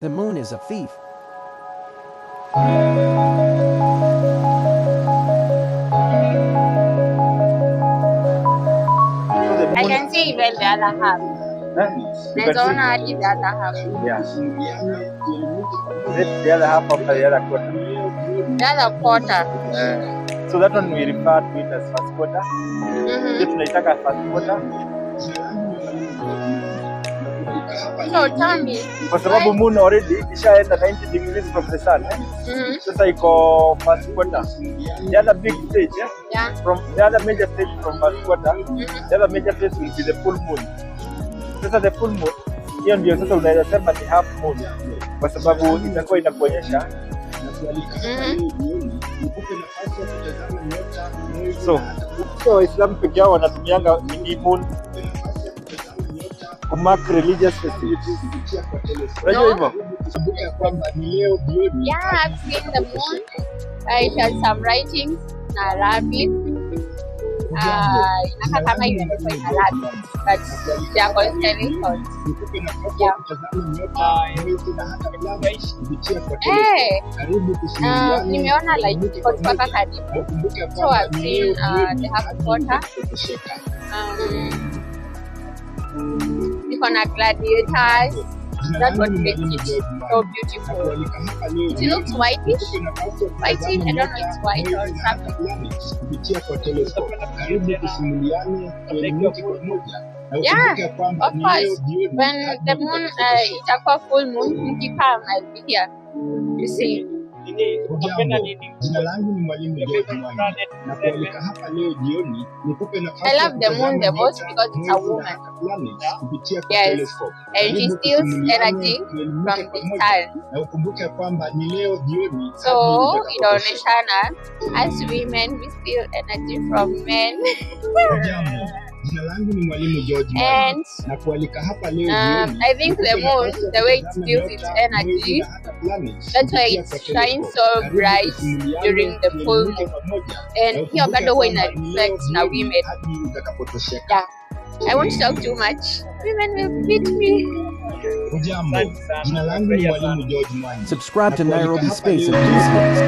The moon is a thief. So the I moon, can see even the other half. you There's can only the other half. see, yeah. The other half of the other quarter. The other quarter. So that one we refer to it as first quarter. Hiyo tunaitaka first quarter So tell me, kwa sababu moon already ishaenda 90 degrees from the sun. Sasa iko first quarter. The other big stage, yeah. from the other major stage from first quarter, the other major phase will be the full moon. Sasa the full moon, hiyo ndio sasa unaweza sema ni half moon kwa sababu itakuwa inakuonyesha. So Waislamu pekee yao wanatumianga ni moon to mark religious festivities. Unajua hivyo? Yeah, I've seen the moon. It has some writings in Arabic. Inakaa kama imeandikwa in Arabic, but they are called telescopes. Yeah. Nimeona like kutoka karibu. So I've seen the half quarter. Iko na gladiators. That's what makes it so beautiful. It looks whitish. Whitish, I don't know if it's white or something. Yeah, of course. When the moon, itakuwa full moon, mkikam, I'll be here. You see. Jina langu ni Mwalimu George Mwanya na kualika hapa leo jioni nikupe nafasi. I love the moon the most because it's a woman. Yes, and she steals energy from the sun. Na ukumbuke kwamba ni leo jioni. So inaoneshana as women we steal energy from men. Jina langu ni Mwalimu George Mwanya And na kualika hapa leo jioni. I think the moon, the way it steals its energy, that's why it shines so bright during the full moon. And hiyo bado huwa ina reflect na women. Yeah, I won't talk too much. Women will beat me. Jina langu ni Mwalimu George Mwanya. Subscribe to Nairobi Space Enthusiasts.